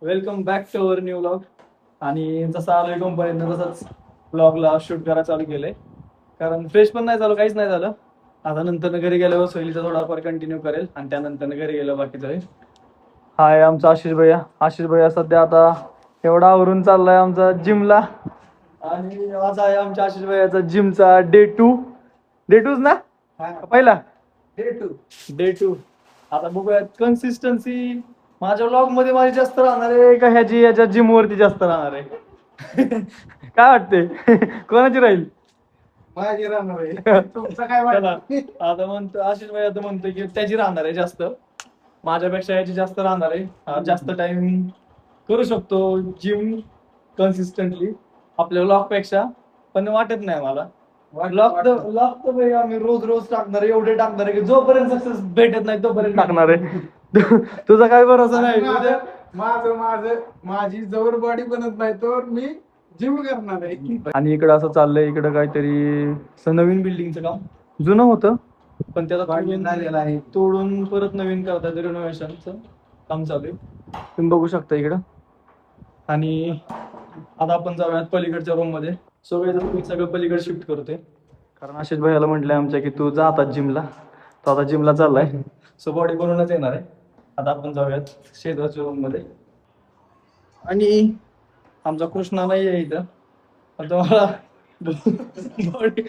Welcome back to our new vlog. आणि जसं आलोय कंपनीनं तसंच व्लॉगला शूट करायला चालू केलंय. कारण फ्रेश पण नाही झालं, काहीच नाही झालं. आता नंतर घरी गेल्यावर सहलीचा थोडाफार कंटिन्यू करेल आणि त्यानंतर घरी गेलो बाकीचं आहे. हाय आमचा आशिष भैया. आशिष भैया सध्या आता एवढा आवरून चाललाय आमचा जिमला. आणि आज आहे आमच्या आशिष भैयाचा जिमचा डे टूच ना पहिला डे टू. आता बघूयात कन्सिस्टन्सी माझ्या व्लॉग मध्ये माझी जास्त राहणार आहे का याच्या जिम वरती जास्त राहणार आहे. काय वाटते कोणाची राहील? माझी राहणार आहे. तुमचं काय वाटतं? आता म्हणतो आशिष भाई, आता म्हणतो की त्याची राहणार आहे जास्त, माझ्यापेक्षा याची जास्त राहणार आहे. जास्त टाइम करू शकतो जिम कन्सिस्टंटली आपल्या व्लॉग पेक्षा, पण वाटत नाही मला. व्लॉग तर भाई आम्ही रोज रोज टाकणार आहे, एवढे टाकणार आहे की जोपर्यंत सक्सेस भेटत नाही तोपर्यंत टाकणार आहे. तुझा काय भरोसा नाही? माझी जवळ बॉडी बनत नाही तर मी जिम करणार आहे. आणि इकडं असं चाललंय, इकडं काहीतरी नवीन बिल्डिंगचं काम जुनं होतं पण त्याला झालेला आहे. तोडून परत नवीन करतात, रिनोव्हेशनचं काम चालू आहे. तुम्ही बघू शकता इकडं. आणि आता आपण जाऊयात पलीकडच्या रूम मध्ये. सगळं पलीकडे शिफ्ट करतोय कारण आशिष भाईला म्हटलंय आमच्या की तू जा आता जिमला. तो आता जिमला चाललाय, सो बॉडी बनवूनच येणार आहे. आता आपण जाऊयात शेजारच्या रूम मध्ये. आणि आमचा कृष्णा नाही आहे इथं, पण तुम्हाला बॉडी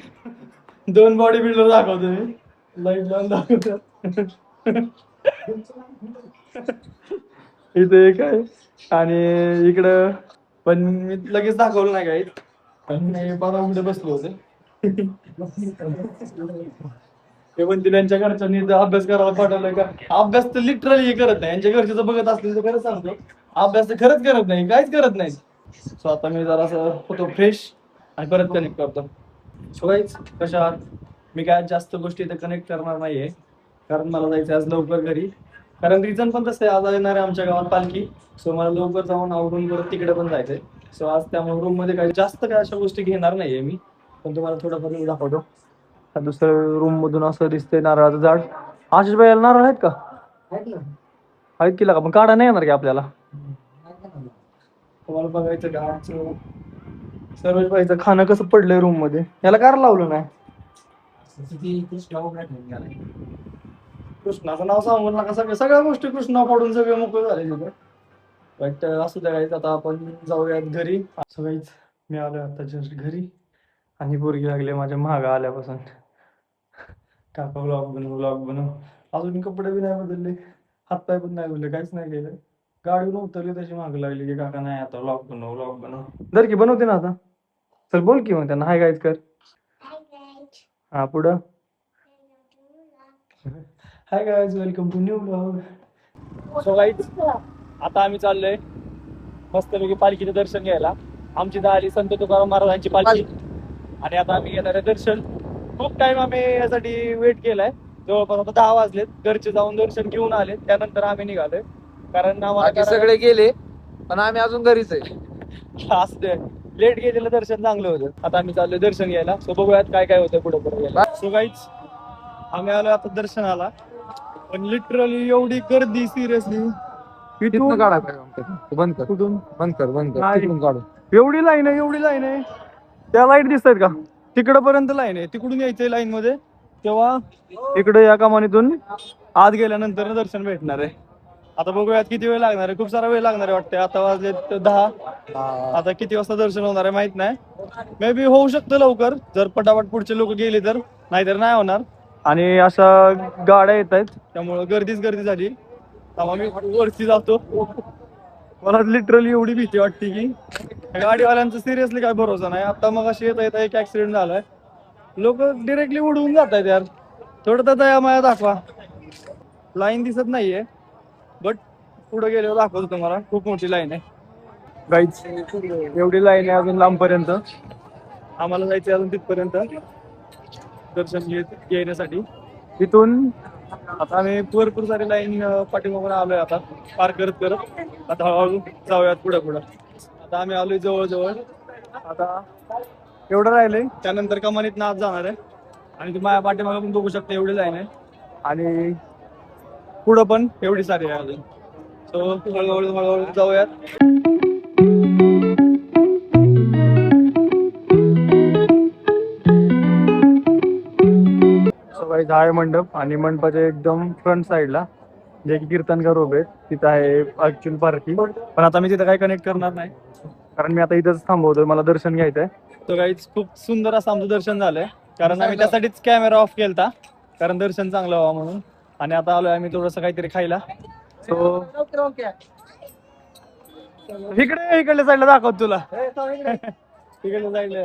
दोन बॉडी बिल्डर दाखवतो मी, लाईट लावून दाखवतो. इथे एक आहे आणि इकडं पण मी लगेच दाखवलं नाही काही, पण मी परवा उद्या बसलो होते. ते म्हणते त्यांच्या घरच्यांनी इथं अभ्यास करायला पाठवलाय का? अभ्यास तर लिटरली करत नाही. यांच्या घरचे बघत असतील तर खरंच सांगतो, अभ्यास तर खरंच करत नाही, काहीच करत नाही. सो आता मी जरा असं होतो फ्रेश आणि परत कनेक्ट करतो. सो गाईज कशा आहात? मी काय जास्त गोष्टी इथे कनेक्ट करणार नाहीये कारण मला जायचं आज लवकर घरी. कारण रिझन पण तसं आहे, आज येणार आहे आमच्या गावात पालखी. सो मला लवकर जाऊन आवरून परत तिकडे पण जायचंय. सो आज त्यामुळे रूम मध्ये काही जास्त काय अशा गोष्टी घेणार नाहीये मी, पण तुम्हाला थोडंफार मी दाखवतो. दुसऱ्या रूम मधून असं दिसतंय नारळाचं झाड. आशिष भाईला नारळ आहेत का? आहेत की का? पण काढा नाही येणार की आपल्याला? तुम्हाला बघायचं का आमचं सर्वेश भाईचं खाणं कसं पडलंय रूम मध्ये, याला कार लावलं नाही. कृष्णाचं नाव सांगून नका, सगळ्या गोष्टी कृष्णा पडून सगळे मोकळे झाले तिथे. बट असू द्या गाईज, आता आपण जाऊयात घरी. असं गाईज मी आलोय आता जस्ट घरी आणि पोरगी लागले माझ्या महागा आल्यापासून काका व्लॉग बनव. अजून कपडे बी नाही बदलले, हातपाय पण नाही बदलले, काहीच नाही केलं. गाडीवर उतरली तशी माग लागली की काका नाही आता व्लॉग बनव. दर की बनवते ना आता. चल बोल की मग त्यांना हाय गाईज कर. हा पुढं hi guys, welcome to new vlog. So guys आता आम्ही चाललोय मस्तपैकी पालखीचं दर्शन घ्यायला. आमची झाली संत तुकाराम महाराजांची पालखी आणि आता आम्ही घेणार आहे दर्शन. खूप टाइम आम्ही यासाठी वेट केलाय, जवळपास आता 10 वाजलेत. घरचे जाऊन दर्शन घेऊन आले, त्यानंतर आम्ही निघालोय कारण आम्हाला सगळे गेले पण आम्ही अजून घरीच आहे. असते लेट गेलेलं दर्शन चांगलं होतं. आता आम्ही चाललोय दर्शन घ्यायला. सो बघूयात काय काय होतं पुढे पुढे. सो गाईज आम्ही आलोय आता दर्शनाला, पण लिटरली एवढी गर्दी सिरियसली तिथून काढा बंद कर, कुठून बंद कर, बंद कर, नाही. तिकडून काढू. एवढी लाईन आहे. त्या लाईट दिसत आहेत का? तिकडं पर्यंत लाईन आहे, तिकडून यायचंय लाईन मध्ये, तेव्हा इकडे या कमानीतून आत गेल्यानंतर दर्शन भेटणार आहे. आता बघूयात किती वेळ लागणार आहे. खूप सारा वेळ लागणार आहे वाटते. आता वाजले 10. आता किती वाजता दर्शन होणार आहे माहित नाही. मे बी होऊ शकतं लवकर जर पटापट पुढचे लोक गेले तर, नाहीतर नाही होणार. आणि अशा गाड्या येत आहेत त्यामुळं गर्दीच गर्दी झाली. तेव्हा मी वरती जातो. मला लिटरली एवढी भीती वाटते की गाडीवाल्यांचा सिरियसली काय भरोसा नाही. आता मग अशी येता एक ऍक्सिडेंट झालाय, लोक डिरेक्टली उडवून जात आहेत यार. थोडं तर दया माया दाखवा. लाईन दिसत नाहीये बट पुढे गेल्यावर दाखवतो तुम्हाला. खूप मोठी लाईन आहे गाईज, एवढी लाईन आहे अजून लांबपर्यंत. आम्हाला जायचं अजून तिथपर्यंत दर्शन घेण्यासाठी. तिथून आता आम्ही भरपूर सारी लाईन पाठीमागून आलोय आता पार करत आता हळूहळू जाऊयात पुढे. आता आम्ही आलोय जवळ. आता एवढं राहिलंय, त्यानंतर कमानीत आत जाणार आहे. आणि तुम्ही माझ्या पाठीमागे पण बघू शकता एवढी लाईन आहे आणि पुढं पण एवढी सारी आहे अजून. सो हळूहळू हळूहळू जाऊयात. सो काही आहे मंडप आणि मंडपाच्या एकदम फ्रंट साईडला जे की कीर्तनकार उभे आहेत, तिथं आहे ऍक्च्युअल पार्किंग. पण आता मी तिथं काही कनेक्ट करणार नाही, कारण मी आता इथंच थांबवतोय, मला दर्शन घ्यायचंय. तो काहीच खूप सुंदर असं आमचं दर्शन झालंय, कारण आम्ही त्यासाठीच कॅमेरा ऑफ केलता, कारण दर्शन चांगलं व्हावं म्हणून. आणि आता आलोय आम्ही थोडंसं काहीतरी खायला. सो इकडल्या साईडला दाखवत तुला. इकडल्या साईडला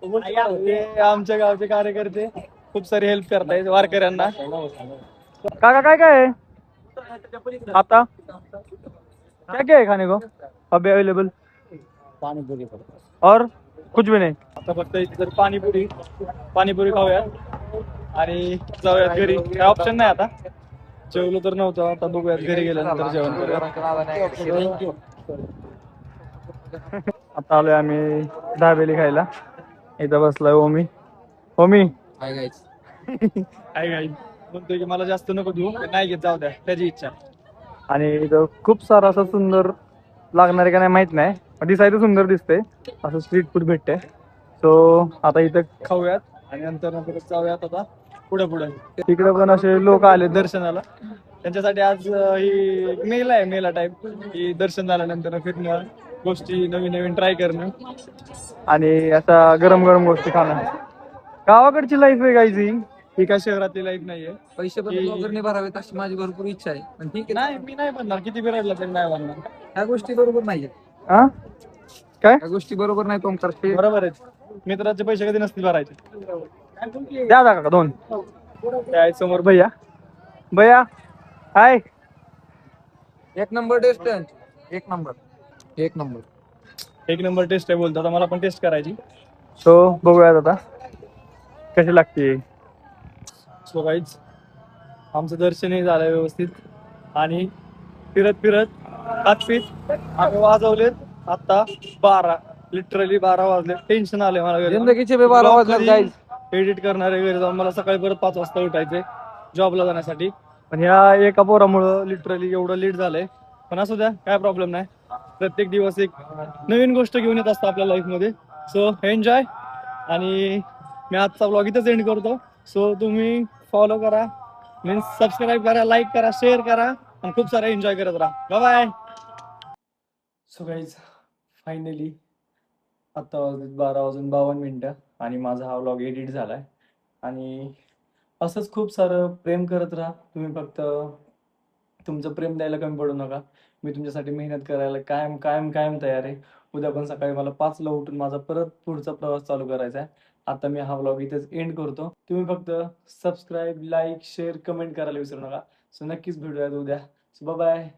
हे आमच्या गावचे कार्यकर्ते खूप सारी हेल्प करतायत वारकऱ्यांना. काका काय काय आहे आता, क्या क्या है खाने को अभी अवेलेबल? पाणीपुरी और कुछ भी नाही. आता फक्त इथे जर पाणीपुरी खाऊया आणि जाऊयात घरी. काय ऑप्शन नाही आता, जेवलो तर नव्हतं, आता बघूयात घरी गेल्यानंतर जेवण करूया. आता आलोय आम्ही दाबेली खायला. इथं बसलाय ओमी. ओमी काय काय काय म्हणतोय की मला जास्त नको देऊ, नाही घेत, जाऊ द्या, त्याची इच्छा. आणि इथं खूप सारं असं सुंदर लागणार आहे का नाही माहित नाही, पण दिसायचं सुंदर दिसतंय, असं स्ट्रीट फूड भेटतंय. सो आता इथं खाऊयात आणि नंतर जाऊयात आता पुढे पुढे. तिकडे पण असे लोक आले दर्शनाला, त्यांच्यासाठी आज ही मेला आहे, मेला टाईप की दर्शन झाल्यानंतर फिरणं, गोष्टी नवीन नवीन ट्राय करणं आणि असा गरम गरम गोष्टी खाणं. गावाकडची लाईफ आहे गायची, ही काय शहरातली लाईफ नाहीये. पैसे पण वगैरे भरावेत अशी माझी भरपूर इच्छा आहे, पण ठीक आहे. नाही, मी नाही बनणार, किती बिराडला तरी नाही बनणार. ह्या गोष्टी बरोबर नाहीये, हा काय ह्या गोष्टी बरोबर नाही. ओमकार ते बरोबर आहे, मित्राचे पैसे कधी नसतील भरायचे. द्या काका दोन. त्या समोर भैया, भैया हाय. एक नंबर टेस्ट आहे, एक नंबर एक नंबर एक नंबर टेस्ट आहे बोलतो, आता मला पण टेस्ट करायची. सो बघूयात आता कशी लागते. सो गाईज आमचं दर्शनही झालं व्यवस्थित आणि फिरत फिरत खात पीत आम्ही वाजवलेत आता 12, लिटरली 12 वाजले. टेन्शन आले मला. जिंदगीचे 12 वाजल्यात गाईज. एडिट करणारे घरी जाऊन मला सकाळी परत 5 वाजता उठायचंय जॉबला जाण्यासाठी. पण ह्या एका पोरामुळं लिटरली एवढं लेट झालंय. पण असू द्या, काय प्रॉब्लेम नाही. प्रत्येक दिवस एक नवीन गोष्ट घेऊन येत असतं आपल्या लाईफमध्ये. So enjoy. आणि मी आजचा ब्लॉग इथंच एंड करतो. सो तुम्ही फॉलो करा, मीन्स सबस्क्राईब करा, लाईक करा, शेअर करा आणि खूप सारा एन्जॉय करत राहा. बाय. सो गाईज फायनली आता वाजले 12:52 आणि माझा हा व्लॉग एडिट झालाय. आणि असंच खूप सारं प्रेम करत राहा तुम्ही. फक्त तुमचं प्रेम द्यायला कमी पडू नका. मी तुमच्यासाठी मेहनत करायला कायम कायम कायम तयार आहे. उद्या पण सकाळी मला 5ला उठून माझा परत पुढचा प्रवास चालू करायचा आहे. आता मी हा व्लॉग इथेच एंड करतो. तुम्ही फक्त सबस्क्राईब, लाईक, शेअर, कमेंट करायला विसरू नका. सो नक्कीच भेटूयात उद्या. So bye.